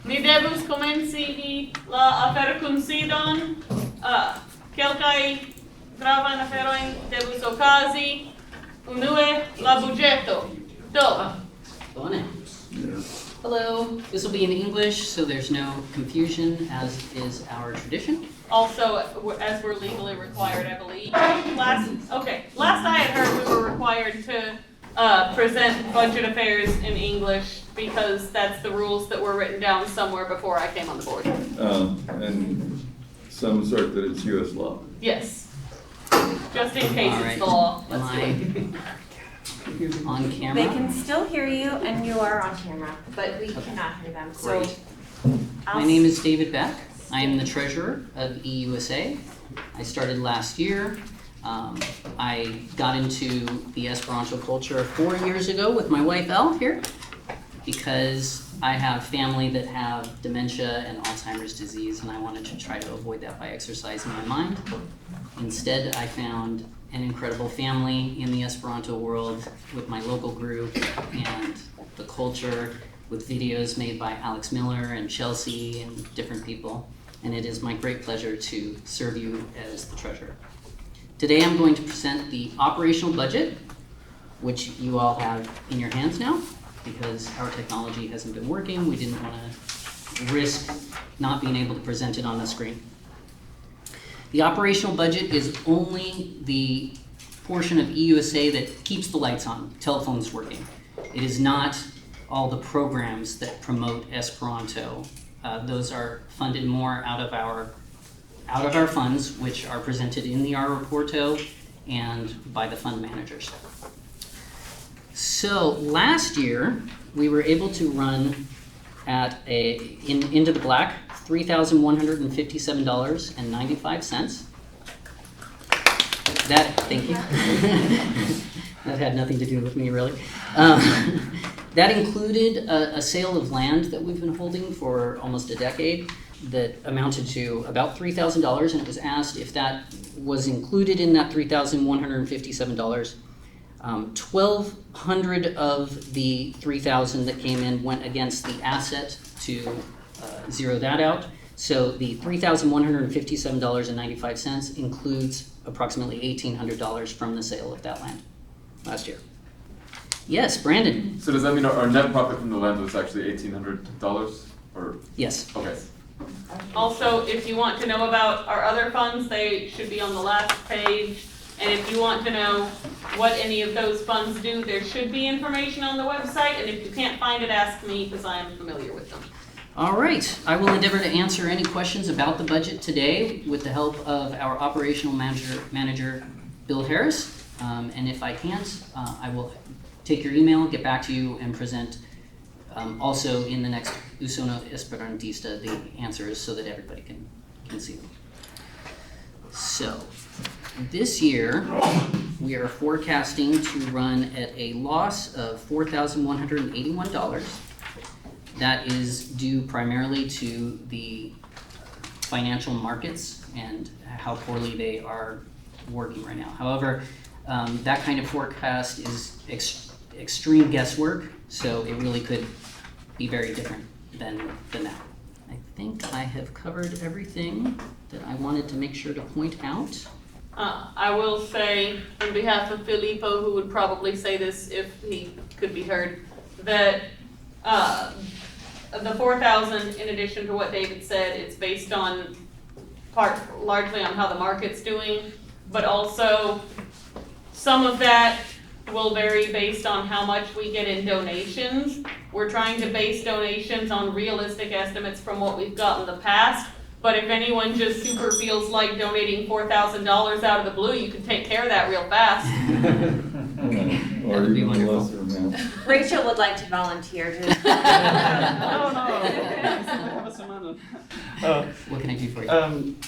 Ni devus komencigi la aferkunsidon, kelkaj gravan aferojn devus okazi, unue la budgeto. Do, Bone. Hello, this will be in English, so there's no confusion, as is our tradition. also, as we're legally required, I believe. Last I had heard, we were required to present budget affairs in English because that's the rules that were written down somewhere before I came on the board. And some assert that it's US law. Yes. Just in case All it's right. the law. Am Let's do it. I on camera? They can still hear you, and you are on camera, but we cannot hear them. So, Great. My name is David Beck. I am the treasurer of EUSA. I started last year. I got into the Esperanto culture 4 years ago with my wife Elle here, because I have family that have dementia and Alzheimer's disease, and I wanted to try to avoid that by exercising my mind. Instead, I found an incredible family in the Esperanto world with my local group and the culture, with videos made by Alex Miller and Chelsea and different people. And it is my great pleasure to serve you as the treasurer. Today I'm going to present the operational budget, which you all have in your hands now, because our technology hasn't been working. We didn't want to risk not being able to present it on the screen. The operational budget is only the portion of EUSA that keeps the lights on, telephones working. It is not all the programs that promote Esperanto. Those are funded more out of our funds, which are presented in the Reporto and by the fund managers. So last year, we were able to run at into the black, $3,157.95. Thank you. That had nothing to do with me, really. That included a sale of land that we've been holding for almost a decade that amounted to about $3,000, and it was asked if that was included in that $3,157. 1,200 of the 3,000 that came in went against the asset to zero that out. So the $3,157.95 includes approximately $1,800 from the sale of that land last year. Yes, Brandon. So does that mean our net profit from the land was actually $1,800, or? Yes. Okay. Also, if you want to know about our other funds, they should be on the last page. And if you want to know what any of those funds do, there should be information on the website. And if you can't find it, ask me, because I am familiar with them. All right, I will endeavor to answer any questions about the budget today with the help of our operational manager Bill Harris. And if I can't, I will take your email, get back to you, and present also in the next Usona Esperantista the answers so that everybody can see them. So this year we are forecasting to run at a loss of $4,181. That is due primarily to the financial markets and how poorly they are working right now. However, that kind of forecast is extreme guesswork, so it really could be very different than that. I think I have covered everything that I wanted to make sure to point out. I will say, on behalf of Filippo, who would probably say this if he could be heard, that the 4,000, in addition to what David said, it's based on largely on how the market's doing, but also some of that will vary based on how much we get in donations. We're trying to base donations on realistic estimates from what we've got in the past. But if anyone just super feels like donating $4,000 out of the blue, you can take care of that real fast. Or That would be even wonderful. lesser amount. Rachel would like to volunteer to. What can I do for you?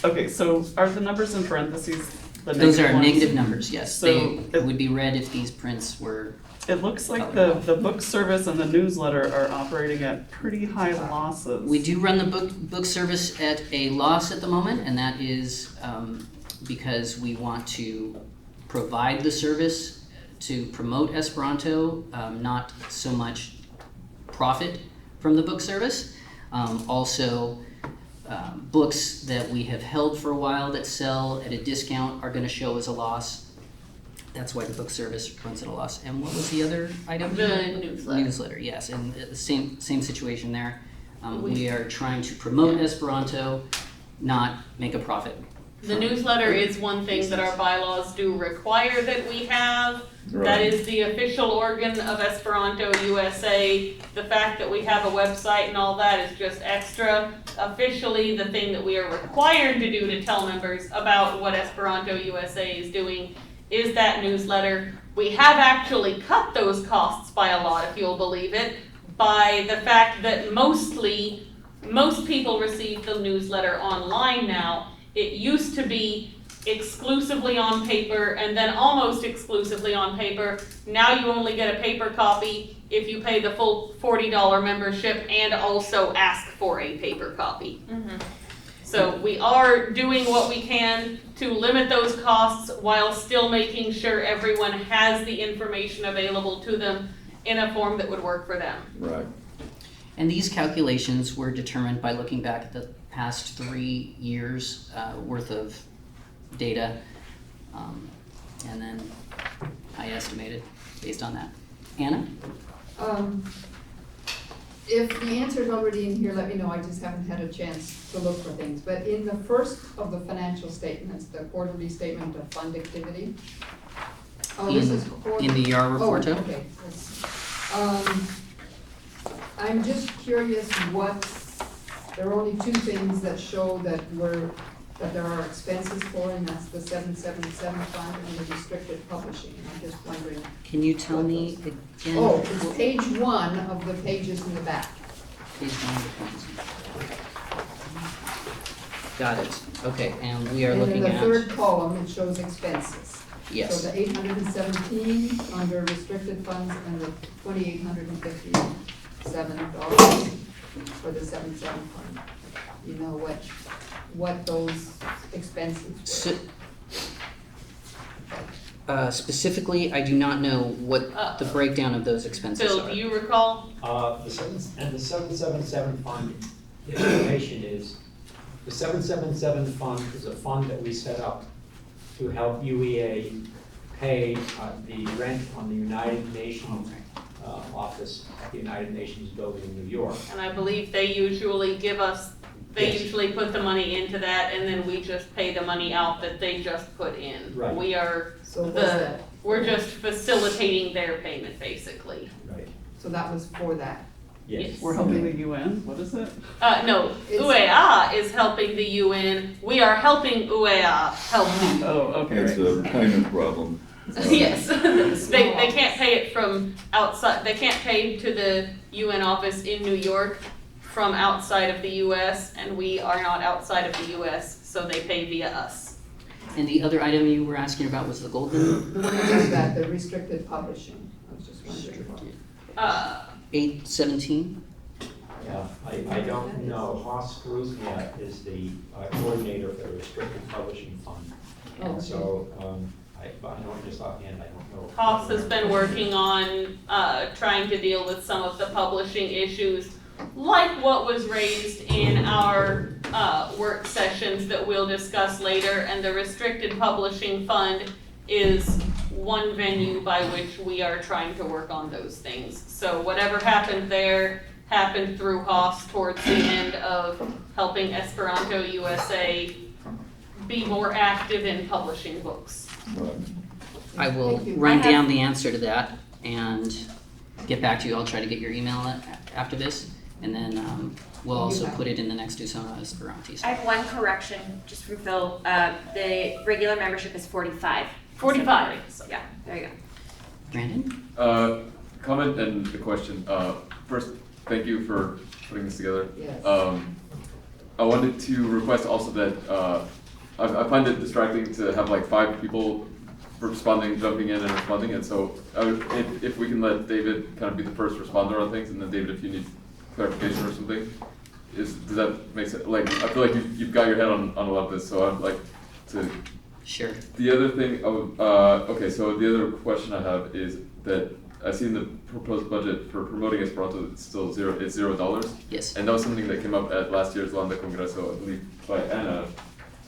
Okay, so are the numbers in parentheses the Those negative are ones? negative numbers, yes. So They it- would be red if these prints were. It looks like the book service and the newsletter are operating at pretty high losses. We do run the book service at a loss at the moment, and that is because we want to provide the service to promote Esperanto, not so much profit from the book service. Also, books that we have held for a while that sell at a discount are gonna show as a loss. That's why the book service runs at a loss. And what was the other item? The newsletter. Newsletter, yes, and the same situation there. We are trying to promote Esperanto, not make a profit. The newsletter is one thing that our bylaws do require that we have. That Right. is the official organ of Esperanto-USA. The fact that we have a website and all that is just extra. Officially, the thing that we are required to do to tell members about what Esperanto-USA is doing is that newsletter. We have actually cut those costs by a lot, if you'll believe it, by the fact that most people receive the newsletter online now. It used to be exclusively on paper and then almost exclusively on paper. Now you only get a paper copy if you pay the full $40 membership and also ask for a paper copy. So we are doing what we can to limit those costs while still making sure everyone has the information available to them in a form that would work for them. Right. And these calculations were determined by looking back at the past 3 years worth of data. And then I estimated based on that. Anna? If the answer is already in here, let me know, I just haven't had a chance to look for things. But in the first of the financial statements, the quarterly statement of fund activity. Oh, this is In the ER report, Oh, okay. I'm just curious there are only 2 things that show that there are expenses for, and that's the 777 fund and the restricted publishing. And I'm just wondering, Can you tell me again? oh, it's page 1 of the pages in the back. Page 1 of the Got it. Okay, and we are looking And in at, the third column, it shows expenses. yes. So the 817 under restricted funds and the $2,857 for the 77 fund. You know what those expenses were? Specifically, I do not know what the breakdown of those expenses Bill, are. do you recall? The 777 fund, the information is, the 777 fund is a fund that we set up to help UEA pay the rent on the United Nations office at the United Nations building in New York. And I believe they usually give us, they Yes. usually put the money into that and then we just pay the money out that they just put in. Right. We are, So was that, we're just facilitating their payment basically. Right. so that was for that. Yes. We're helping the UN, what is it? No, It's- UEA is helping the UN. We are helping UEA help them. Oh, okay, It's right. a payment problem. Yes, they can't pay it from outside, they can't pay to the UN office in New York from outside of the US, and we are not outside of the US, so they pay via us. And the other item you were asking about was the golden The one above that, the restricted publishing. I was just wondering. 817? Yeah, I don't know. Haas Kruznia is the coordinator for the restricted publishing fund. Oh, And so, I don't just offhand, I don't know. Haas has been working on trying to deal with some of the publishing issues, like what was raised in our work sessions that we'll discuss later, and the restricted publishing fund is one venue by which we are trying to work on those things. So whatever happened there happened through Haas towards the end of helping Esperanto-USA be more active in publishing books. Right. I will Thank you. run I have- down the answer to that and get back to you. I'll try to get your email after this, and then we'll also put it in the next Usona Esperantis. I have one correction, just for Phil. The regular membership is 45. 45. Yeah, there you go. Brandon? Comment and a question. First, thank you for putting this together. Yes. I wanted to request also that, I find it distracting to have like 5 people responding, jumping in and responding, and so if we can let David kind of be the first responder on things, and then David, if you need clarification or something, does that make sense? Like, I feel like you've got your head on a lot of this, so I'd like to. Sure. The other thing, okay, so the other question I have is that I see in the proposed budget for promoting Esperanto, it's still $0. Yes. And that was something that came up at last year's Landa Kongreso, I believe, by Anna,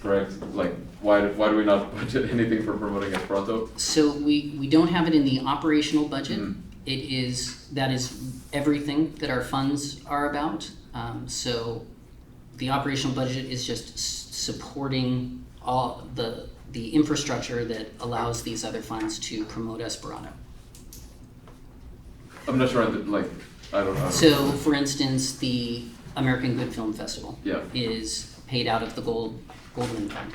correct? Like, why do we not budget anything for promoting Esperanto? So we don't have it in the operational budget. Mhm. That is everything that our funds are about. So the operational budget is just supporting all the infrastructure that allows these other funds to promote Esperanto. I'm not sure, I don't know. So, for instance, the American Good Film Festival Yeah. is paid out of the Goldman Fund.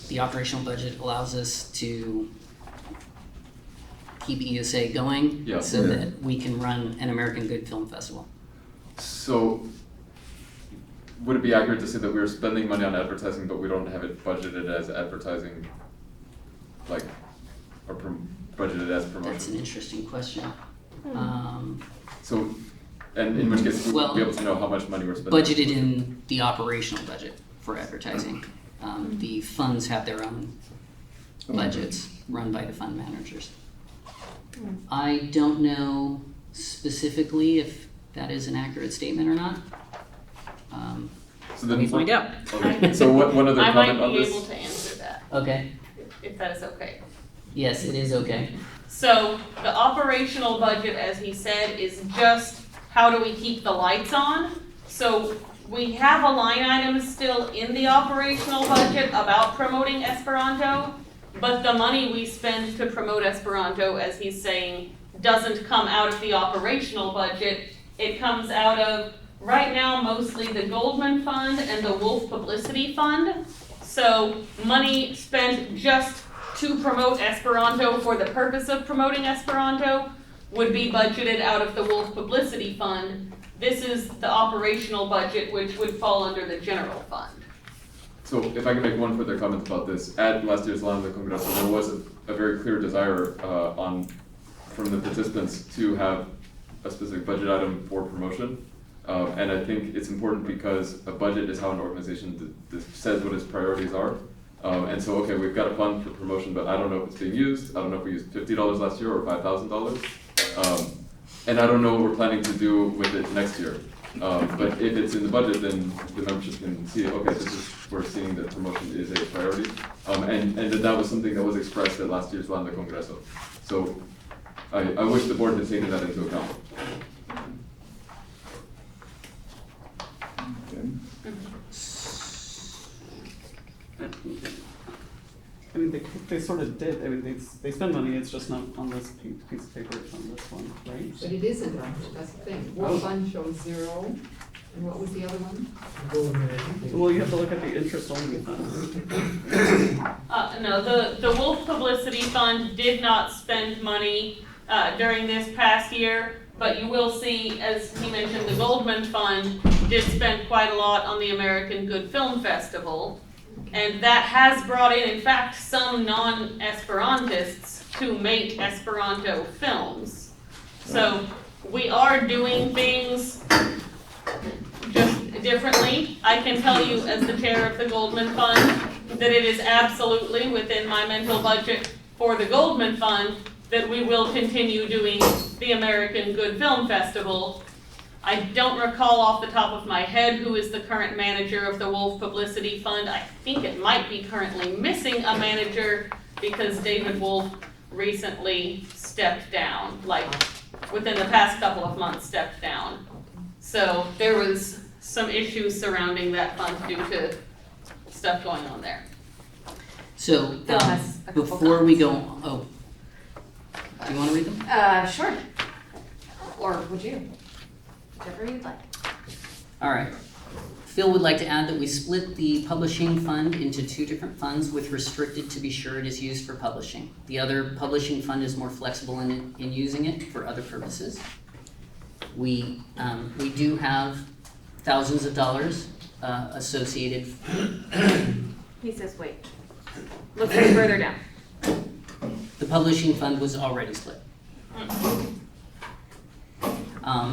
The operational budget allows us to keep ESA going Yeah. so Yeah. that we can run an American Good Film Festival. So, would it be accurate to say that we're spending money on advertising, but we don't have it budgeted as advertising, like, or budgeted as That's an promotion? interesting question. So, and in which case, we Well, would be able to know how much money we're spending. Budgeted in the operational budget for advertising. The funds have their own budgets run by the fund managers. I don't know specifically if that is an accurate statement or not. So Let then, me find out. Okay, so one other I comment might on be this? able to answer that, Okay, if that is okay. yes, it is okay. So the operational budget, as he said, is just how do we keep the lights on? So we have a line item still in the operational budget about promoting Esperanto, but the money we spend to promote Esperanto, as he's saying, doesn't come out of the operational budget. It comes out of, right now, mostly the Goldman Fund and the Wolf Publicity Fund. So money spent just to promote Esperanto for the purpose of promoting Esperanto would be budgeted out of the Wolf Publicity Fund. This is the operational budget, which would fall under the general fund. So if I can make one further comment about this, at last year's Landa Kongreso, there was a very clear desire from the participants to have a specific budget item for promotion. And I think it's important because a budget is how an organization says what its priorities are. And so, okay, we've got a fund for promotion, but I don't know if it's being used. I don't know if we used $50 last year or $5,000. And I don't know what we're planning to do with it next year. But if it's in the budget, then the membership can see, okay, we're seeing that promotion is a priority. And that was something that was expressed at last year's Landa Kongreso. So I wish the board had taken that into account. Okay. I mean, they sort of did, I mean, they spend money, it's just not on this piece of paper, it's on this one, right? But it isn't, that's the thing. Wolf Fund shows 0, and what was the other one? Well, you have to look at the interest only fund. No, the Wolf Publicity Fund did not spend money during this past year, but you will see, as he mentioned, the Goldman Fund did spend quite a lot on the American Good Film Festival. And that has brought in fact, some non-Esperantists to make Esperanto films. So we are doing things just differently. I can tell you as the chair of the Goldman Fund that it is absolutely within my mental budget for the Goldman Fund that we will continue doing the American Good Film Festival. I don't recall off the top of my head who is the current manager of the Wolf Publicity Fund. I think it might be currently missing a manager because David Wolf recently stepped down, like within the past couple of months stepped down. So there was some issues surrounding that fund due to stuff going on there. So, Phil has a couple before we go, oh, do you want to read them? Sure. Or would you? Whichever you'd like. All right. Phil would like to add that we split the publishing fund into 2 different funds with restricted to be sure it is used for publishing. The other publishing fund is more flexible in using it for other purposes. We do have thousands of dollars associated. He says, wait. Look further down. The publishing fund was already split.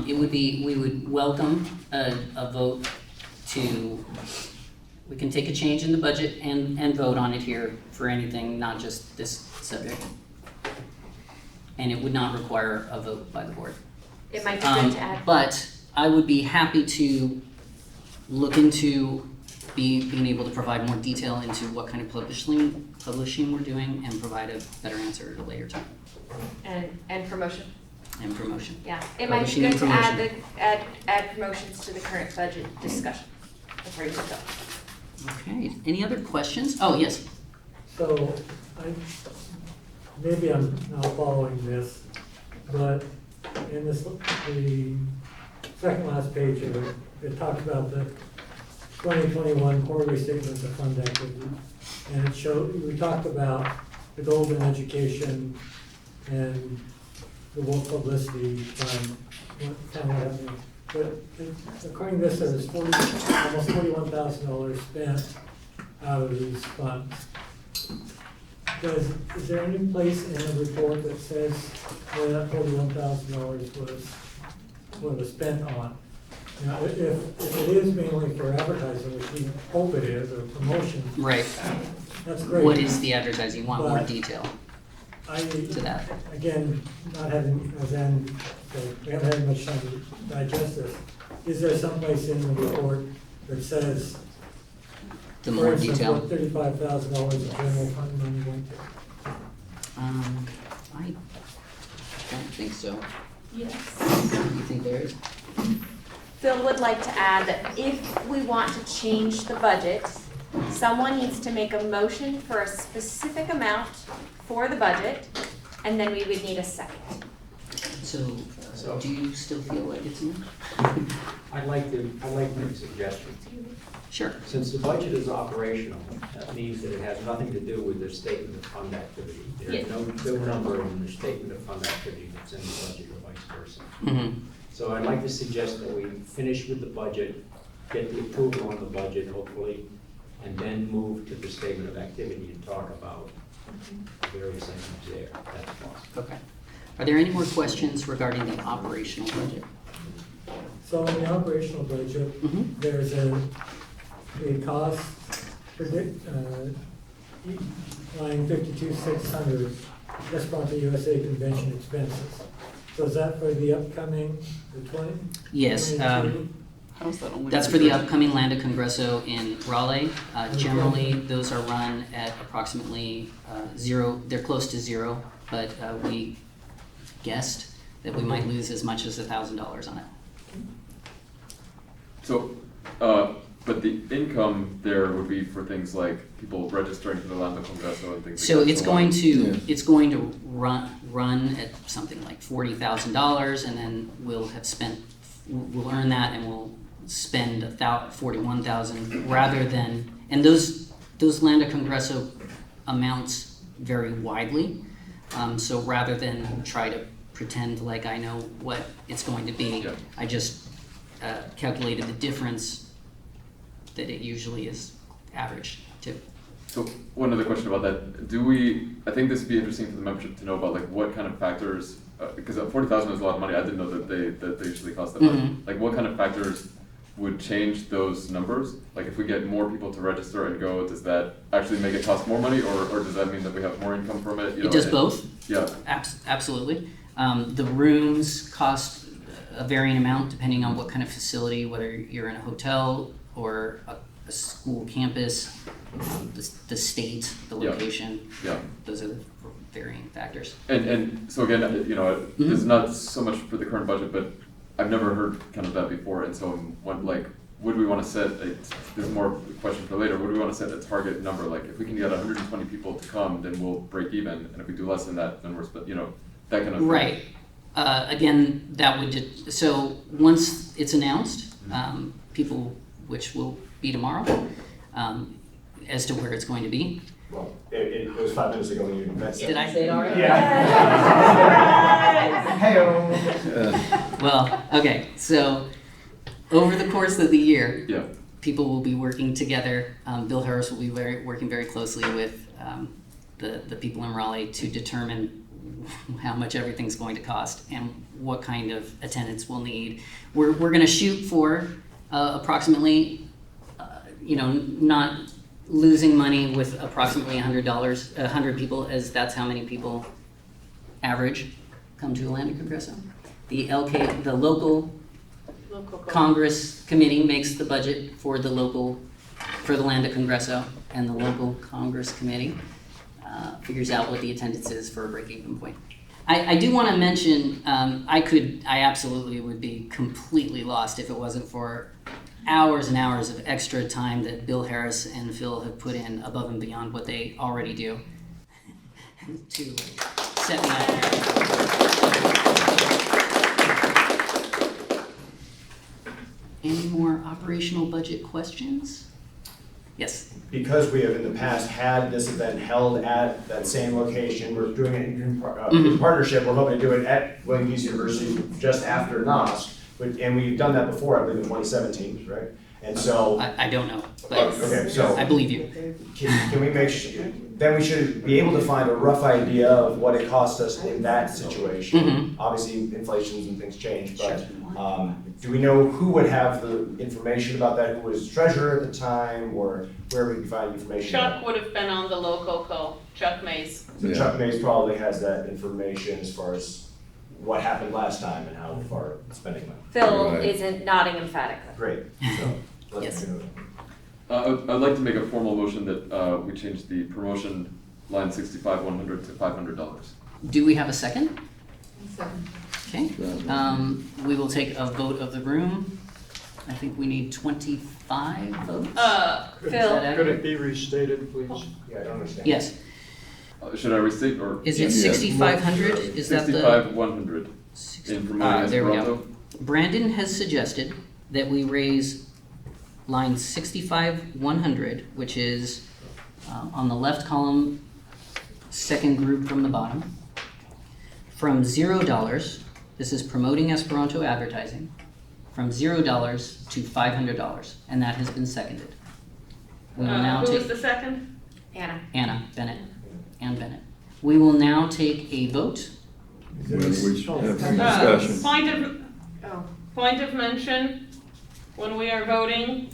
We would welcome a vote we can take a change in the budget and vote on it here for anything, not just this subject. and it would not require a vote by the board. It might be good to add. But I would be happy to look into being able to provide more detail into what kind of publishing we're doing and provide a better answer at a later time. And promotion. And promotion. Yeah, it might be Publishing and good to add promotions to the current budget discussion. That's where you would go. Okay, any other questions? Oh, yes. So, maybe I'm not following this, but in this, the second last page of it, it talks about the 2021 quarterly statements of fund activity. And it showed, we talked about the goals in education and the work publicity fund, what happening. But according to this, there's almost $41,000 spent out of these funds. Is there any place in the report that says where that $41,000 was spent on? You know, if it is mainly for advertising, which we hope it is, or promotion, Right. that's great. What is the advertising? You want more But- detail I, to that? again, not having, then, we haven't had much time to digest this. Is there someplace in the report that says, The for more instance, detail? what $35,000 of general fund money went to? I don't think so. Yes. You think there is? Phil would like to add that if we want to change the budget, someone needs to make a motion for a specific amount for the budget, and then we would need a second. So, do you still feel like it's enough? I'd like to make a suggestion. Sure. Since the budget is operational, that means that it has nothing to do with the statement of fund activity. There's no number in the statement of fund activity that's in the budget or vice versa. Mm-hmm. So I'd like to suggest that we finish with the budget, get the approval on the budget, hopefully, and then move to the statement of activity and talk about various items there, if that's possible. Okay. Are there any more questions regarding the operational budget? So in the operational budget, Mhm. there's a cost line 52,600, Esperanto-USA convention expenses. So is that for the upcoming, the 20? Yes, 22? How's that only? that's for the upcoming Landa Kongreso in Raleigh. Generally, those are run at approximately zero, they're close to zero, but we guessed that we might lose as much as $1,000 on it. So, but the income there would be for things like people registering for the Landa Kongreso and things like So that. it's going to run at something like $40,000, and then we'll earn that, and we'll spend $41,000 rather than, and those Landa Kongreso amounts vary widely. So rather than try to pretend like I know what it's going to be, Yeah. I just calculated the difference that it usually is average to. So one other question about that, I think this would be interesting for the membership to know about like what kind of factors, because 40,000 is a lot of money, I didn't know that they usually cost that much. Mhm. Like what kind of factors would change those numbers? Like if we get more people to register and go, does that actually make it cost more money, or does that mean that we have more income from it? You It know, does and- both. Yeah, Absolutely. The rooms cost a varying amount depending on what kind of facility, whether you're in a hotel or a school campus, the state, the Yeah. location. yeah. Those are the varying factors. And so again, you know, Mhm. this is not so much for the current budget, but I've never heard kind of that before, and so would we want to set this is more a question for later, would we want to set a target number, like if we can get 120 people to come, then we'll break even, and if we do less than that, then we're, you know, that kind of thing. Right. Again, that would, so once it's announced, people, which will be tomorrow, as to where it's going to be. Well, it was 5 minutes ago when you mentioned. Did I say it already? Hey-o. Well, okay, so over the course of the year, Yeah, people will be working together. Bill Harris will be working very closely with the people in Raleigh to determine how much everything's going to cost and what kind of attendance we'll need. We're going to shoot for approximately, not losing money with approximately $100, 100 people, as that's how many people average come to the Landa Kongreso. The local Local code. Congress committee makes the budget for the Landa Kongreso, and the local Congress committee figures out what the attendance is for a break-even point. I do want to mention, I absolutely would be completely lost if it wasn't for hours and hours of extra time that Bill Harris and Phil have put in above and beyond what they already do to set me up here. Any more operational budget questions? Yes. Because we have in the past had this event held at that same location, we're doing it in partnership, we're hoping to do it at William Peace University just after NOSC, and we've done that before, I believe in 2017, right? And so. I don't know, but Okay, so. I believe you. Can we make sure, then we should be able to find a rough idea of what it cost us in that situation. Mhm. Obviously, inflations and things change, but do we know who would have the information about that? Who was treasurer at the time, or where we can find information? Chuck would have been on the local call, Chuck Mays. So Chuck Mays probably has that information as far as what happened last time and how far spending went. Phil Right. isn't nodding emphatically. Great, so let's Yes. do it. I'd like to make a formal motion that we change the promotion line 65-100 to $500. Do we have a second? Second. Okay, we will take a vote of the room. I think we need 25 votes. Phil, that Could it be restated, please? Yeah, I don't understand. Yes, Should I restate or? is it Yeah. 6,500? Is that the? 65-100 in promoting There we go. Esperanto. Brandon has suggested that we raise line 65-100, which is on the left column, second group from the bottom, from $0, this is promoting Esperanto advertising, from $0 to $500, and that has been seconded. We will now Who was take the second? Anna. Anna Bennett. We will now take a vote. When we should have some Uh, discussion. Point of mention, when we are voting,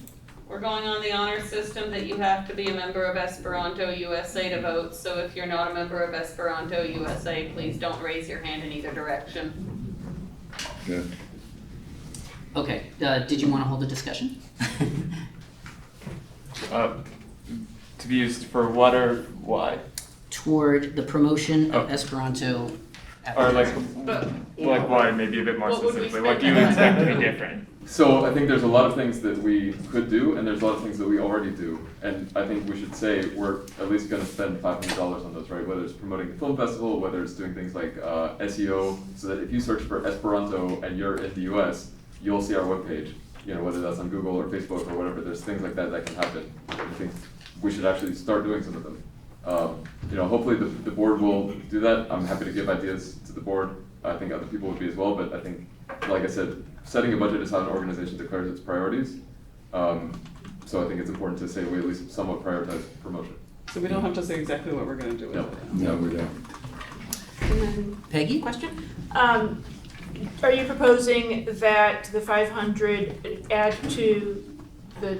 we're going on the honor system that you have to be a member of Esperanto-USA to vote. So if you're not a member of Esperanto-USA, please don't raise your hand in either direction. Yeah. Okay, did you want to hold the discussion? To be used for what or why? Toward the promotion of Oh. Esperanto. Or like, But why, maybe a bit more What would we specifically, what do you spend that expect to on? be different? So I think there's a lot of things that we could do, and there's a lot of things that we already do. And I think we should say we're at least gonna spend $500 on those, right? Whether it's promoting the film festival, whether it's doing things like SEO, so that if you search for Esperanto and you're in the US, you'll see our webpage. You know, whether that's on Google or Facebook or whatever, there's things like that that can happen. I think we should actually start doing some of them. You know, hopefully the board will do that. I'm happy to give ideas to the board. I think other people would be as well, but I think, like I said, setting a budget is how an organization declares its priorities. So I think it's important to say we at least somewhat prioritize promotion. So we don't have to say exactly what we're gonna do with No. it. No, we don't. Peggy? Question? Are you proposing that the 500 add to the,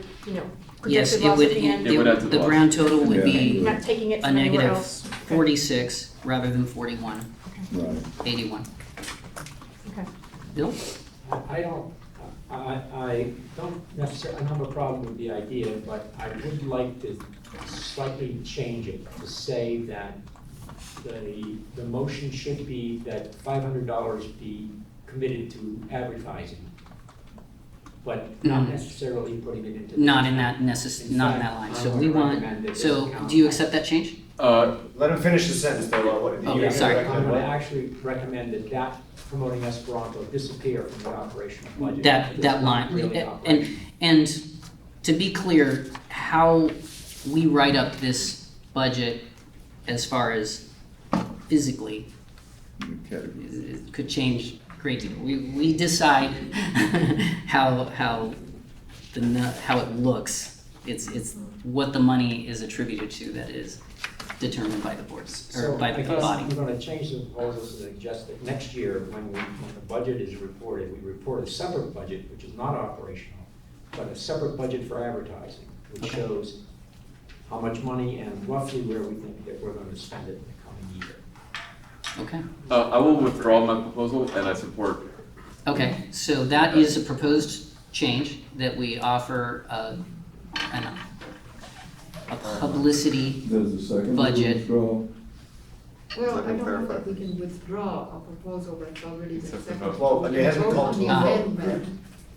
Yes, projected it loss would, at the end? It would add to the the grand total would Yeah. be Not taking it a from anywhere negative else? 46 rather than 41, Right. 81. Okay. Bill? I don't necessarily, I don't have a problem with the idea, but I would like to slightly change it to say that the motion should be that $500 be committed to advertising, but not necessarily putting it into. Not in that not in that line. So we want, so do you accept that change? Let him finish the sentence though. What, Oh, you sorry. I'm going to actually recommend that promoting Esperanto disappear from the operational budget. That line, Really operational. and to be clear, how we write up this budget as far as physically, Category. it could change a great deal. We decide how it looks. It's what the money is attributed to that is determined by the boards, or by the So I guess body. I'm going to change the proposal to suggest that next year, when the budget is reported, we report a separate budget, which is not operational, but a separate budget for advertising, which Okay. shows how much money and roughly where we think that we're going to spend it in the coming year. Okay. I will withdraw my proposal and I support. Okay, so that is a proposed change that we offer a publicity There's a second. budget. Withdraw. Well, I don't know that we can withdraw a proposal that's already been Accept the seconded. vote. Well, it hasn't Vote called on to the a vote. amendment,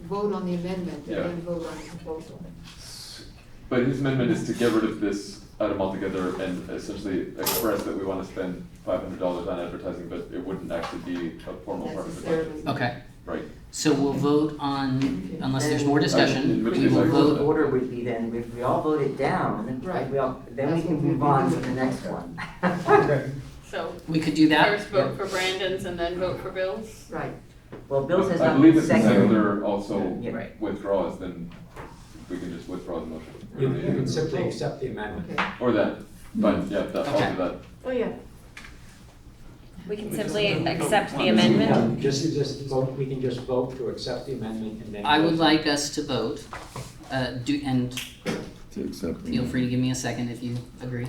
vote on the amendment, Yeah. and then vote on the proposal. But his amendment is to get rid of this item altogether and essentially express that we want to spend $500 on advertising, but it wouldn't actually be a formal part of the budget. Necessarily. Okay, Right. so we'll vote on, unless there's more In discussion, which we case will I- vote. Order would be then, if we all vote it down, Right. then we That's can what we'll move be on to doing. the next one. So We could do that. first vote for Brandon's and then vote for Bill's. Right. Well, Bill's has I not believe been if the seconded. senator also Yeah. Right. withdraws, then we can just withdraw the motion. You can simply accept the amendment. Okay. Or that, but yeah, that, I'll Okay. do that. Oh, yeah. We can simply accept the amendment. Just vote, we can just vote to accept the amendment and then. I would like us to vote, and To accept. feel free to give me a second if you agree.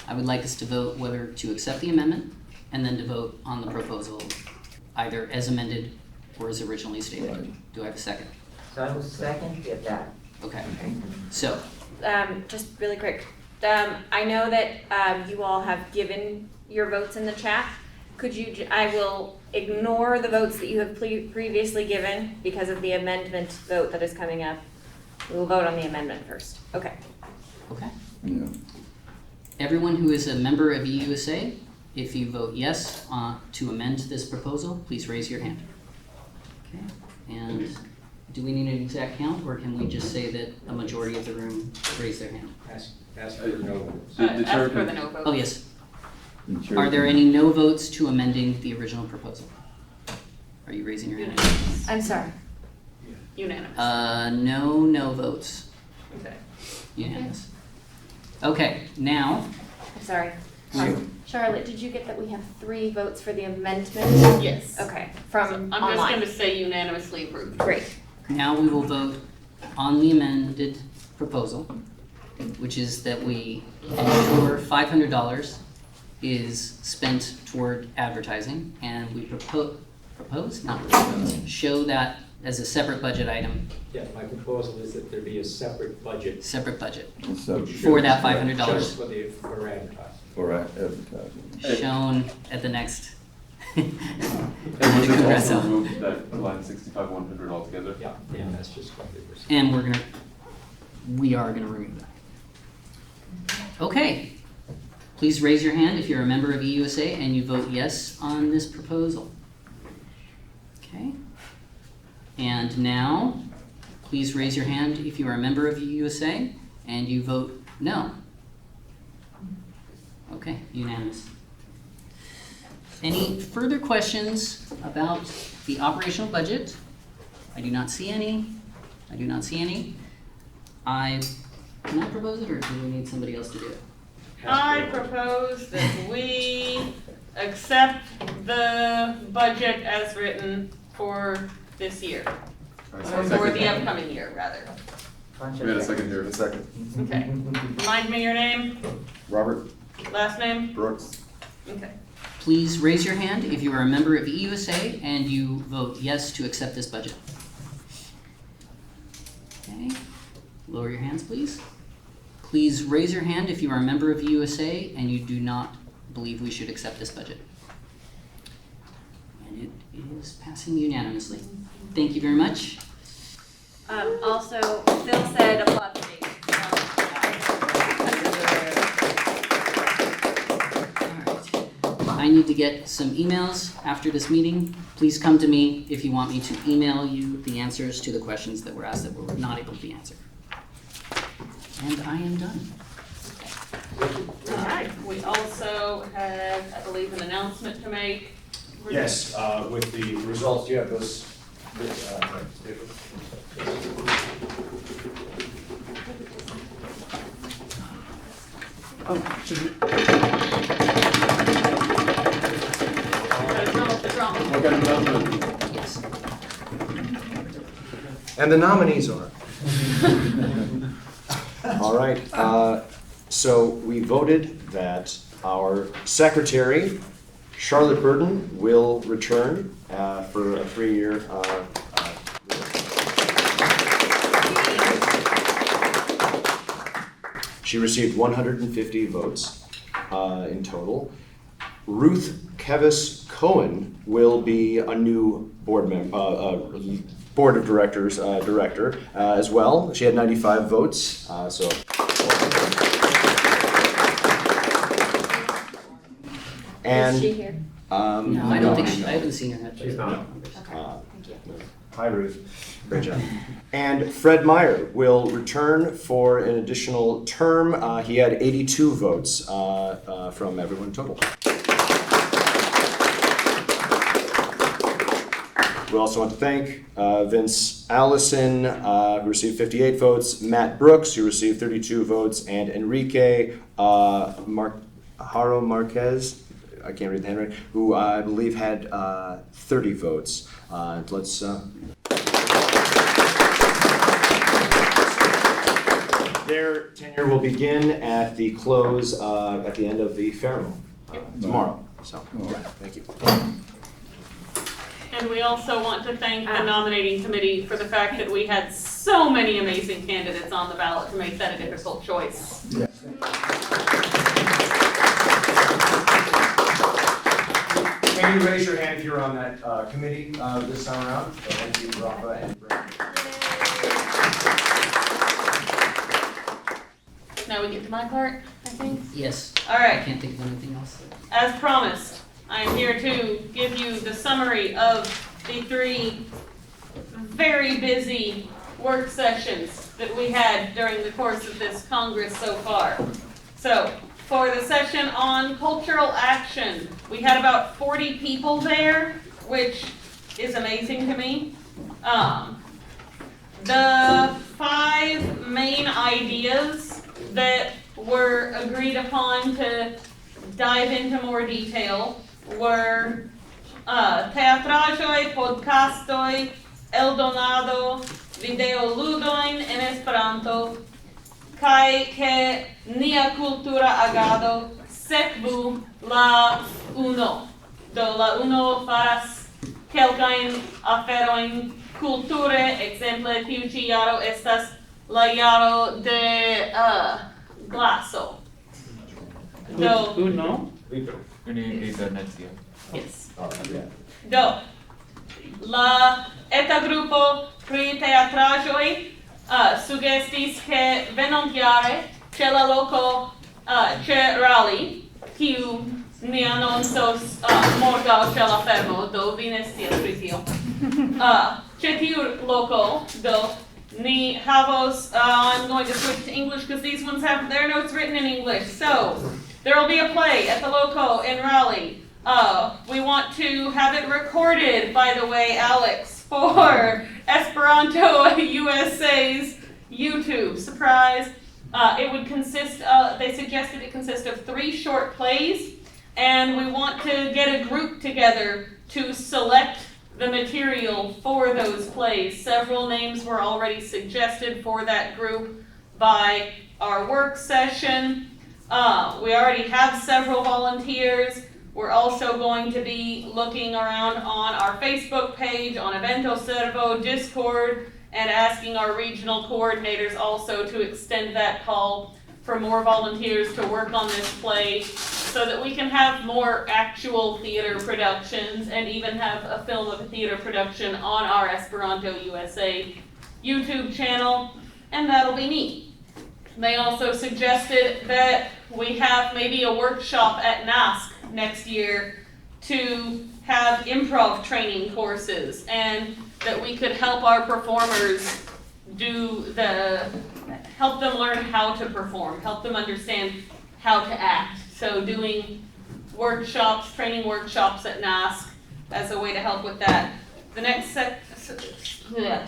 I would like us to vote whether to accept the amendment and then to vote on the proposal either as amended or as originally stated. Right. Do I have a second? So I will second get that. Okay, so, Just really quick, I know that, you all have given your votes in the chat. Could you, I will ignore the votes that you have previously given because of the amendment vote that is coming up. We will vote on the amendment first. Okay. okay. Yeah. Everyone who is a member of EUSA, if you vote yes to amend this proposal, please raise your hand. Okay, and do we need an exact count, or can we just say that a majority of the room raised their hand? Ask for no votes. The chair Ask for can- the no vote. Oh, yes. The chair Are there can- any no votes to amending the original proposal? Are you raising your hand? Unanimous. I'm sorry. Unanimous. No votes. Okay. Unanimous. Okay, now, I'm sorry. Charlotte, did you get that we have 3 votes for the amendment? Yes. Okay, So from I'm just online. gonna say unanimously approved. Great. now we will vote on the amended proposal, which is that we ensure $500 is spent toward advertising, and we show that as a separate budget item, Yeah, my proposal is that there be a separate budget. separate budget, Accept for that $500. Just for advertising. for advertising. shown at the next And we'll just also Kongreso. remove that line 65-100 altogether. Yeah, that's just what they were saying. And we are gonna remove that. Okay, please raise your hand if you're a member of EUSA and you vote yes on this proposal. Okay, and now, please raise your hand if you are a member of EUSA and you vote no. Okay, unanimous. Any further questions about the operational budget? I do not see any. Can I propose it, or do we need somebody else to do it? I propose that we accept the budget as written for this year, or for the upcoming year, rather. We had a second here. A second. Okay. Remind me your name, Robert last name? Brooks. Okay. Please raise your hand if you are a member of EUSA and you vote yes to accept this budget. Okay, lower your hands, please. Please raise your hand if you are a member of EUSA and you do not believe we should accept this budget. And it is passing unanimously. Thank you very much. Also, Phil said applaud for me. I need to get some emails after this meeting. Please come to me if you want me to email you the answers to the questions that were asked that were not able to be answered. And I am done. All right, we also have, I believe, an announcement to make. Yes, with the results, you have those. What kind of announcement? Yes. And the nominees are. All right, so we voted that our secretary Charlotte Burton will return for a 3-year. She received 150 votes in total. Ruth Kevis Cohen will be a new board of directors director as well. She had 95 votes. And Is she here? No, I don't think I haven't seen her. She's not. Hi, Ruth. Great job. And Fred Meyer will return for an additional term. He had 82 votes from everyone total. We also want to thank Vince Allison, who received 58 votes, Matt Brooks, who received 32 votes, and Enrique Haro Marquez, I can't read the handwriting, who I believe had 30 votes. Let's. Their tenure will begin at the close at the end of the Fairmont tomorrow. So, yeah, thank you. And we also want to thank the nominating committee for the fact that we had so many amazing candidates on the ballot to make that a difficult choice. Yeah. Can you raise your hand if you're on that committee this time around? So thank you, Rafa and Brent. Now we get to my part, I think. Yes. All I right. can't think of anything else. As promised, I am here to give you the summary of the 3 very busy work sessions that we had during the course of this Congress so far. So, for the session on cultural action, we had about 40 people there, which is amazing to me. The 5 main ideas that were agreed upon to dive into more detail were teatraĵoj, podcastoj, eldonado, videoludojn en Esperanto, kaj ke nia kultura agado sekvu la uno. Do la uno faras kelkajn aferojn kulture, ekzemple tiu ĉi jaro estas la jaro de glaso. Do Uno? Internacia. yes. Do la eta grupo pri teatraĵoj sugestis ke venontjare ĉe la loko ĉe Raleigh, kiu ni anoncos morgaŭ ĉe la fermo, do vi ne scias pri tio. Ĉe tiu loko, do ni havos, I'm going to switch to English because these ones have their notes written in English. So, there will be a play at the loco in Raleigh. We want to have it recorded, by the way, Alex, for Esperanto-USA's YouTube. Surprise! It would consist, they suggested it consist of 3 short plays, and we want to get a group together to select the material for those plays. Several names were already suggested for that group by our work session. We already have several volunteers. We're also going to be looking around on our Facebook page, on Evento Servo, Discord, and asking our regional coordinators also to extend that call for more volunteers to work on this play so that we can have more actual theater productions and even have a film of a theater production on our Esperanto-USA YouTube channel, and that'll be neat. They also suggested that we have maybe a workshop at NASC next year to have improv training courses, and that we could help our performers help them learn how to perform, help them understand how to act. So doing workshops, training workshops at NASC as a way to help with that. The next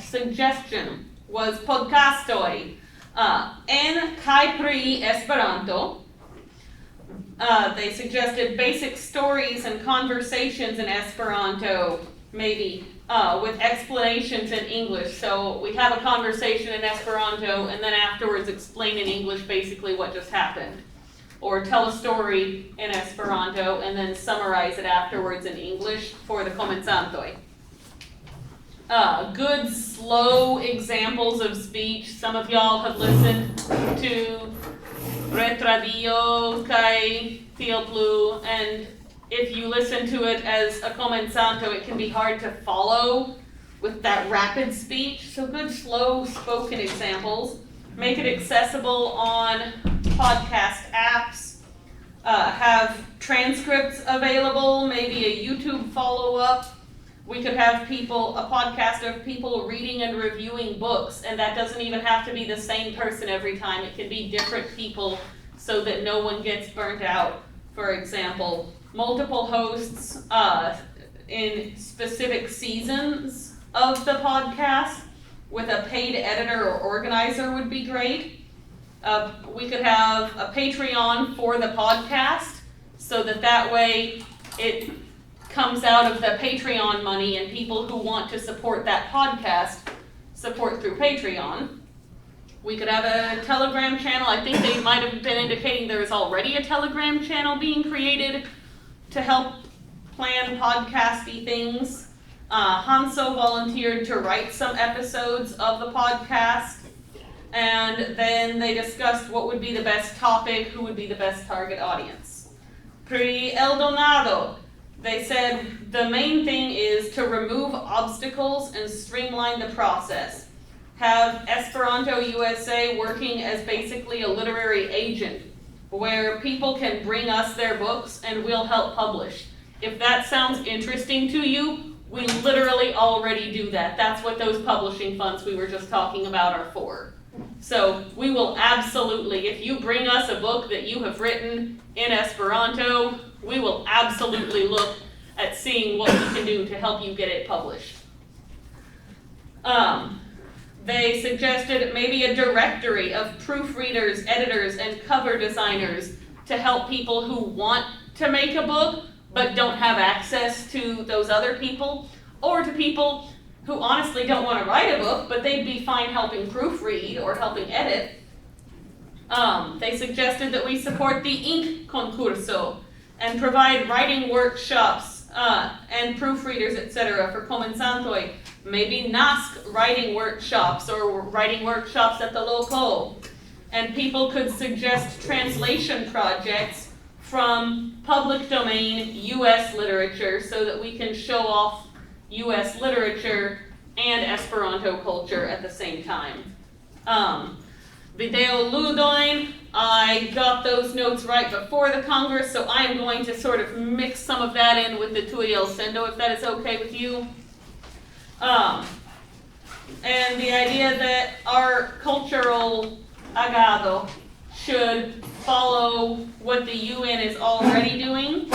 suggestion was podcastoj en kaj pri Esperanto. They suggested basic stories and conversations in Esperanto, maybe, with explanations in English. So we have a conversation in Esperanto and then afterwards explain in English basically what just happened. or tell a story in Esperanto and then summarize it afterwards in English for the komencantoj. Good slow examples of speech. Some of y'all have listened to Retradio kai Teoplu, and if you listen to it as a komencanto, it can be hard to follow with that rapid speech. So good slow spoken examples. Make it accessible on podcast apps. Have transcripts available, maybe a YouTube follow-up. We could have a podcast of people reading and reviewing books, and that doesn't even have to be the same person every time. It can be different people so that no one gets burnt out. For example, multiple hosts in specific seasons of the podcast with a paid editor or organizer would be great. We could have a Patreon for the podcast so that way it comes out of the Patreon money, and people who want to support that podcast support through Patreon. We could have a Telegram channel. I think they might have been indicating there is already a Telegram channel being created to help plan podcasty things. Hanso volunteered to write some episodes of the podcast, and then they discussed what would be the best topic, who would be the best target audience. Pre El Donado, they said the main thing is to remove obstacles and streamline the process. Have Esperanto-USA working as basically a literary agent where people can bring us their books and we'll help publish. If that sounds interesting to you, we literally already do that. That's what those publishing funds we were just talking about are for. So we will absolutely, if you bring us a book that you have written in Esperanto, we will absolutely look at seeing what we can do to help you get it published. They suggested maybe a directory of proofreaders, editors, and cover designers to help people who want to make a book but don't have access to those other people, or to people who honestly don't want to write a book but they'd be fine helping proofread or helping edit. They suggested that we support the Ink Kongreso and provide writing workshops and proofreaders, etc. for komencantoj. Maybe NASC writing workshops or writing workshops at the local. And people could suggest translation projects from public domain U.S. literature so that we can show off U.S. literature and Esperanto culture at the same time. Video ludoin, I got those notes right before the Congress, so I am going to sort of mix some of that in with the Tui El Sendo, if that is okay with you. And the idea that our cultural agado should follow what the UN is already doing.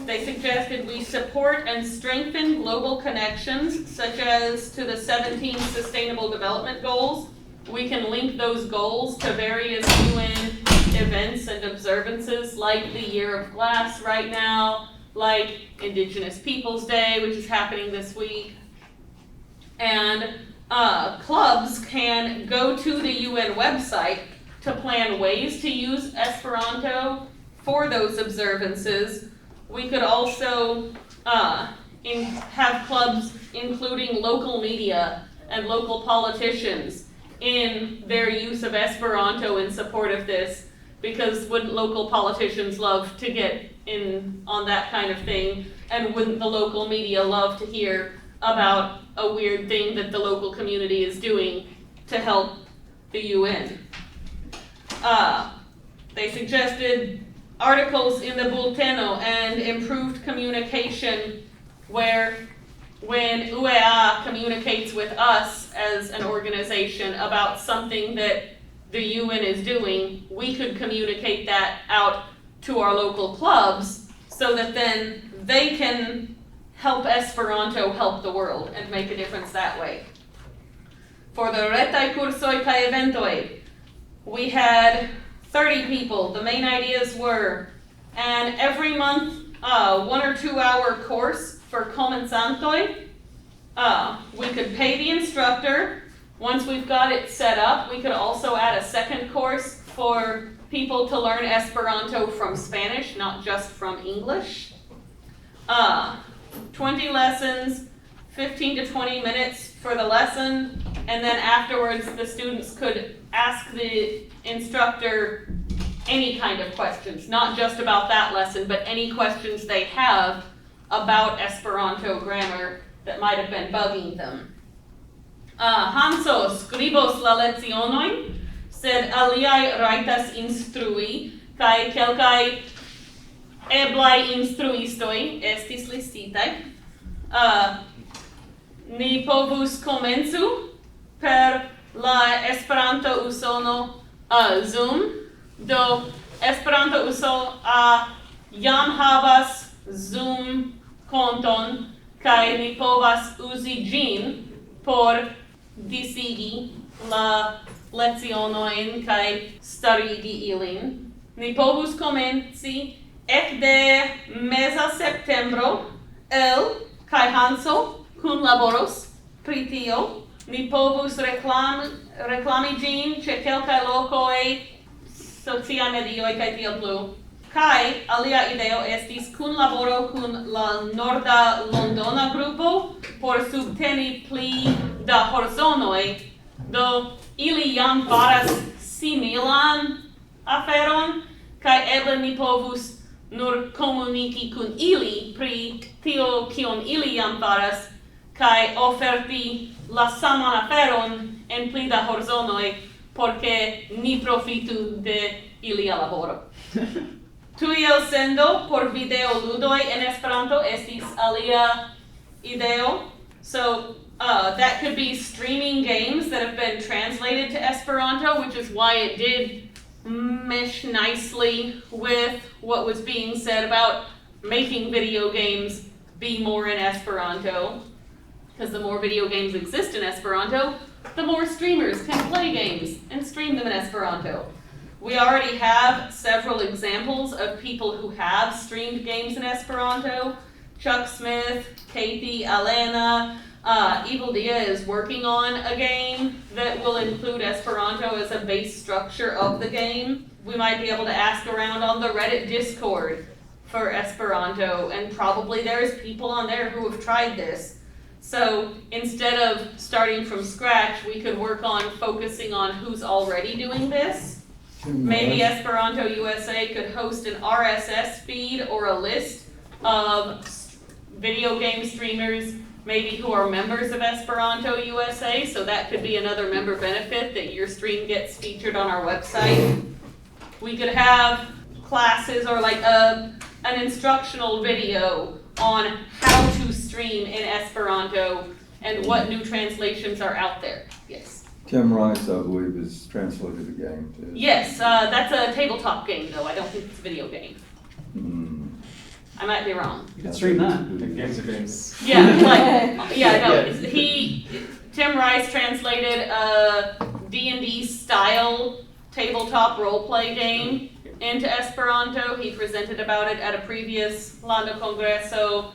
They suggested we support and strengthen global connections, such as to the 17 Sustainable Development Goals. We can link those goals to various UN events and observances, like the Year of Glass right now, like Indigenous Peoples Day, which is happening this week. And clubs can go to the UN website to plan ways to use Esperanto for those observances. We could also have clubs including local media and local politicians in their use of Esperanto in support of this, because wouldn't local politicians love to get in on that kind of thing, and wouldn't the local media love to hear about a weird thing that the local community is doing to help the UN. They suggested articles in the Bulletino and improved communication where when UEA communicates with us as an organization about something that the UN is doing, we could communicate that out to our local clubs so that then they can help Esperanto help the world and make a difference that way. For the Landaj Kongresoj kai eventoj, we had 30 people. The main ideas were an every month 1 or 2 hour course for komencantoj. We could pay the instructor. Once we've got it set up, we could also add a second course for people to learn Esperanto from Spanish, not just from English. 20 lessons, 15 to 20 minutes for the lesson, and then afterwards the students could ask the instructor any kind of questions, not just about that lesson, but any questions they have about Esperanto grammar that might have been bugging them. Hanso skribos la lecionojn, sed aliaj rajtas instrui, kaj kelkaj eblaj instruistoj estis listitaj. Ni povus komencu per la Esperanto-USA Zoom. Do Esperanto-USA jam havas Zoom konton kaj ni povas uzi ĝin por disigi la lecionojn kaj starigi ilin. Ni povus komenci ekde meza septembro. Kaj Hanso kunlaboros pri tio. Ni povus reklami ĝin ĉe kelkaj lokoj, sociaj medioj kaj tiel plu. Kaj alia ideo estis kunlaboro kun la norda londona grupo por subteni pli da horzonoj. Do ili jam faras similan aferon, kaj eble ni povus nur komuniki kun ili pri tio kion ili jam faras, kaj oferti la saman aferon en pli da horzonoj, porque ni profitu de ilia laboro. Tui elsendo por videoludoj en Esperanto estis alia ideo. So that could be streaming games that have been translated to Esperanto, which is why it did mesh nicely with what was being said about making video games be more in Esperanto. Because the more video games exist in Esperanto, the more streamers can play games and stream them in Esperanto. We already have several examples of people who have streamed games in Esperanto. Chuck Smith, Katie, Alena, Evil Dia is working on a game that will include Esperanto as a base structure of the game. We might be able to ask around on the Reddit Discord for Esperanto, and probably there's people on there who have tried this. So instead of starting from scratch, we could work on focusing on who's already doing this. Maybe Esperanto-USA could host an RSS feed or a list of video game streamers, maybe who are members of Esperanto-USA, so that could be another member benefit that your stream gets featured on our website. We could have classes or like an instructional video on how to stream in Esperanto and what new translations are out there. Yes. Tim Rice, I believe, has translated the game too. Yes, that's a tabletop game though. I don't think it's a video game. I might be wrong. You can stream that. Games are games. Yeah, like, yeah, no, Tim Rice translated a D&D style tabletop roleplay game into Esperanto. He presented about it at a previous Landa Kongreso.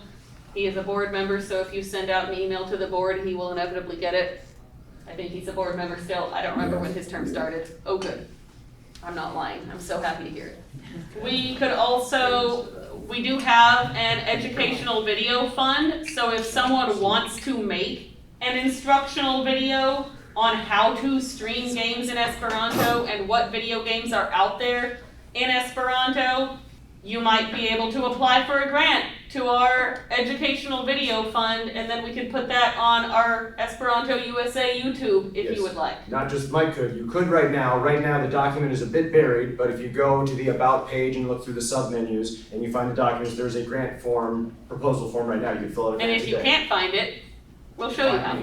He is a board member, so if you send out an email to the board, he will inevitably get it. I think he's a board member still. I don't remember when his term started. Oh, good. I'm not lying. I'm so happy to hear it. We could also, we do have an educational video fund, so if someone wants to make an instructional video on how to stream games in Esperanto and what video games are out there in Esperanto, you might be able to apply for a grant to our educational video fund, and then we could put that on our Esperanto-USA YouTube if Yes. you would like. Not just might could, you could right now. Right now the document is a bit buried, but if you go to the About page and look through the sub-menus and you find the documents, there's a grant form, proposal form right now. You can fill out a And grant if you today. can't find it, we'll show you how.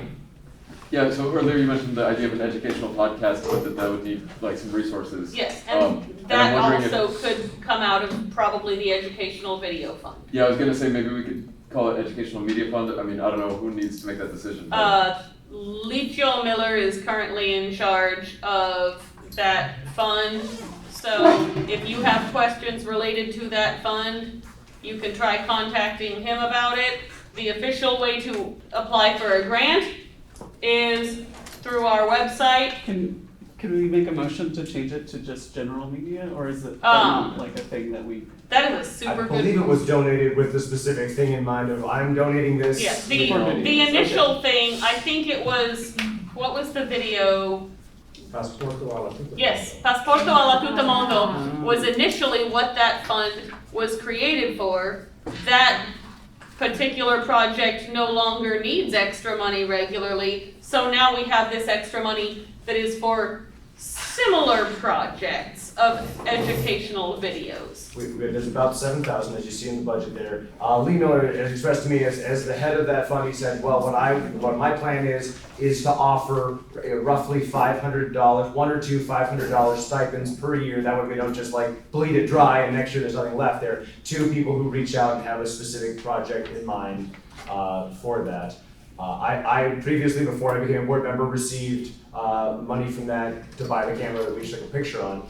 Yeah, so earlier you mentioned the idea of an educational podcast, but that would need like some resources. Yes, and and that I'm wondering also could come out of probably the educational video fund. Yeah, I was gonna say maybe we could call it educational media fund. I mean, I don't know who needs to make that decision. but- Licio Miller is currently in charge of that fund. So if you have questions related to that fund, you can try contacting him about it. The official way to apply for a grant is through our website. Can Can we make a motion to change it to just general media, or is it not like a thing that we? That is a super I good. believe it was donated with the specific thing in mind of, I'm donating this. Yeah, to the initial thing, I think it was, what was the video? Pasporto alla tutto. Yes, Pasporto alla tutto mondo was initially what that fund was created for. That particular project no longer needs extra money regularly, so now we have this extra money that is for similar projects of educational videos. There's about 7,000, as you see in the budget there. Lee Miller has expressed to me as the head of that fund, he said, well, what my plan is to offer roughly $500, $1 or $2 $500 stipends per year. That way we don't just like bleed it dry and next year there's nothing left there, to people who reach out and have a specific project in mind for that. I previously, before I became a board member, received money from that to buy the camera that we took a picture on.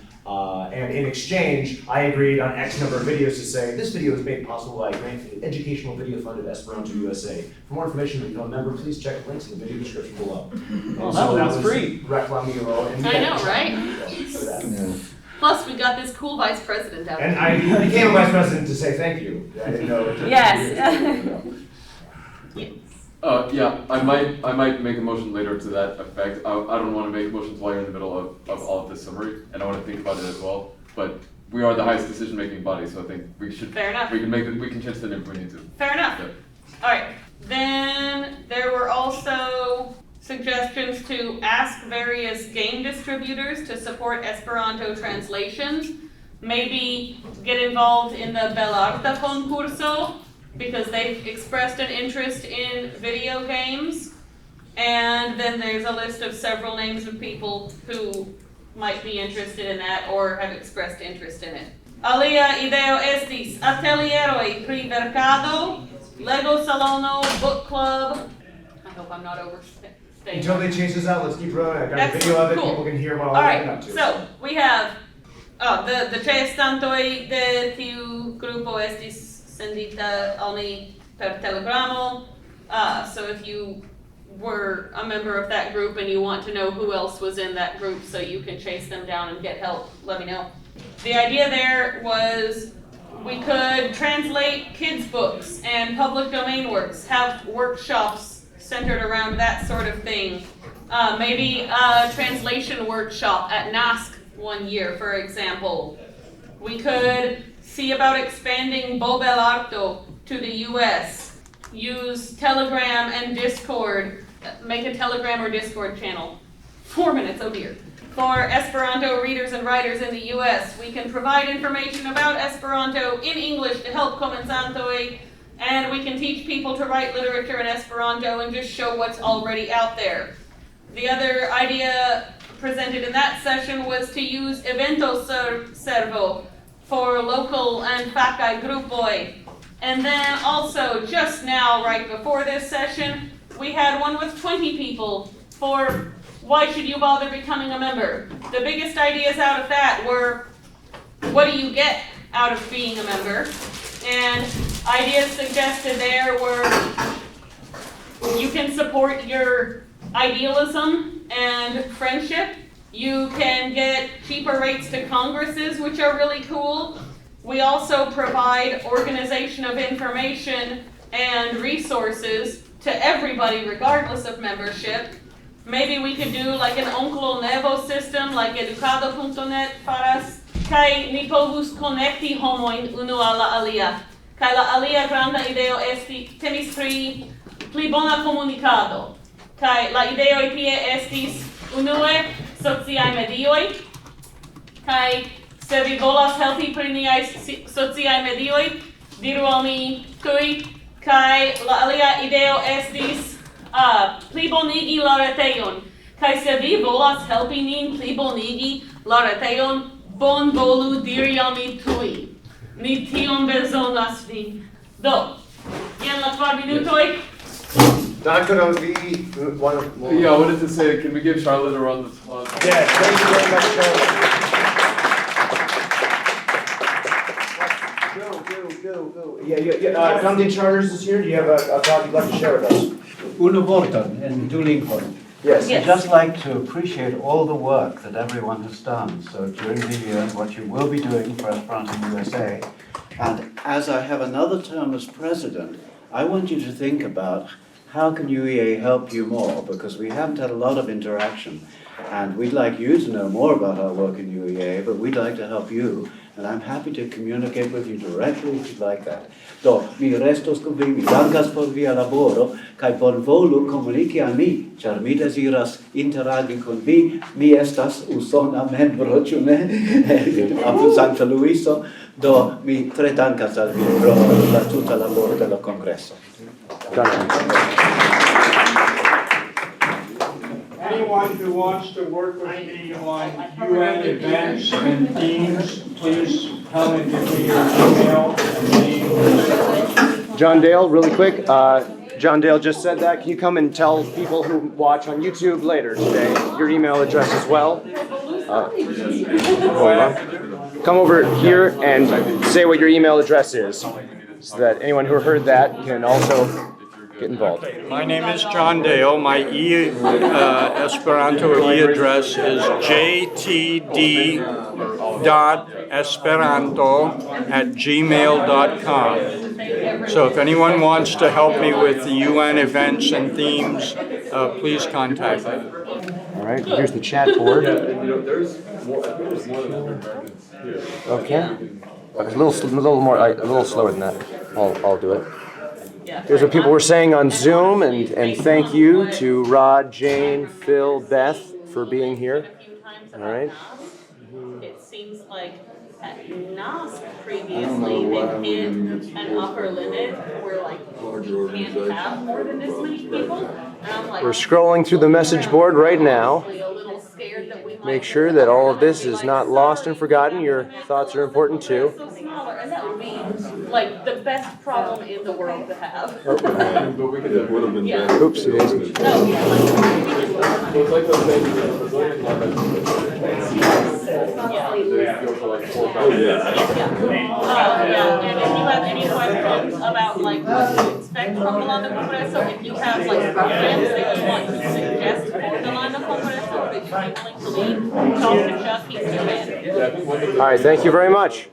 And in exchange, I agreed on X number of videos to say, this video is made possible by a grant from the Educational Video Fund at Esperanto-USA. For more information to become a member, please check links in the video description below. Oh, that one was free. Reclamilo. And I know, right? for that. Plus, we got this cool vice president out And there. I became a vice president to say thank you. I didn't know. Yes. Yeah, I might make a motion later to that effect. I don't want to make motions while you're in the middle of all of this summary, and I want to think about it as well. But we are the highest decision-making body, so I think we should. Fair enough. We can change the name if we need to. Fair enough. Yeah. Alright, then there were also suggestions to ask various game distributors to support Esperanto translations. Maybe get involved in the Landa Kongreso, because they've expressed an interest in video games. And then there's a list of several names of people who might be interested in that or have expressed interest in it. Alia ideo estis atelieroi pri mercado, Lego salono, book club. I hope I'm not overstating. Until they change this out, let's keep rolling. I got a Excellent, video of it, cool. people can hear what All I'm up right, to. so we have the ĉeestantoj de tiu grupo estis sendita al mi per telegramo. So if you were a member of that group and you want to know who else was in that group so you can chase them down and get help, let me know. The idea there was we could translate kids' books and public domain works, have workshops centered around that sort of thing. Maybe a translation workshop at NASC one year, for example. We could see about expanding Bobelarto to the US. Use Telegram and Discord. Make a Telegram or Discord channel. 4 minutes, oh dear. For Esperanto readers and writers in the US, we can provide information about Esperanto in English to help comenzantoj, and we can teach people to write literature in Esperanto and just show what's already out there. The other idea presented in that session was to use Evento Servo for local and facai grupoi. And then also, just now, right before this session, we had one with 20 people for why should you bother becoming a member? The biggest ideas out of that were, what do you get out of being a member? And ideas suggested there were, you can support your idealism and friendship. You can get cheaper rates to congresses, which are really cool. We also provide organization of information and resources to everybody regardless of membership. Maybe we could do like an Onclo Nevo system, like educado.net faras, kai ni povus connecti homoin unu alla alia. Kai la alia granda ideo esti temis pri pli bona comunicado. Kai la ideo tie estis unue sociai medioi, kai se vi volas helpi pri niaj sociai medioi, diru al mi tuj, kai la alia ideo estis plibonigi la retejon. Kai se vi volas helpi nin plibonigi la retejon, bonvolu diri al mi tuj. Ni tion bezonas vin. Do, jen la 4 minutoj. Duncan, one more. Yeah, I wanted to say, can we give Charlotte a round of applause? Yes, thank you very much, Charlotte. Go. Yeah. Duncan Charters is here. Do you have a thought you'd like to share with us? Unu vorton en du lingvon. Yes. Yes. I'd just like to appreciate all the work that everyone has done. So during the year, what you will be doing for Esperanto-USA. And as I have another term as president, I want you to think about how can UEA help you more, because we haven't had a lot of interaction. And we'd like you to know more about our work in UEA, but we'd like to help you. And I'm happy to communicate with you directly if you'd like that. Do, mi restos con vi, mi dankas por via laboro, kai bonvolu komuniki al mi, char mi desiras interagi con vi, mi estas Usona membro, ĉu ne? Apud Sankta Luiso, do mi tre dankas al vi pro la tuta laboro de la Kongreso. Anyone who wants to work with me on UN events and themes, please come and give me your email and name. John Dale, really quick. John Dale just said that. Can you come and tell people who watch on YouTube later today your email address as well? Hold on. Come over here and say what your email address is, so that anyone who heard that can also get involved. My name is John Dale. My Esperanto e-address is jtd.esperanto@gmail.com. So if anyone wants to help me with the UN events and themes, please contact me. All right, here's the chat board. Okay. A little slower than that. I'll do it. Here's what people were saying on Zoom, and thank you to Rod, Jane, Phil, Beth for being here. All right. It seems like at NOSC previously, they hit an upper limit where like you can't have more than this many people. And I'm like, We're scrolling through the message board right now. a little scared that we might Make sure that all of this is not lost and forgotten. Your thoughts are important too. so smaller, and that would be like the best problem in the world to have. It would have been Yeah. better. Oops, it is. No, yeah, like, So it's like those things, Brazilian love Oh, yeah. yeah, and if you have any questions about like what to expect from the Landa Kongreso, if you have like programs that you want to suggest for the Landa Kongreso that you're willing to lead, talk to Chuck, he's your man. All right, thank you very much.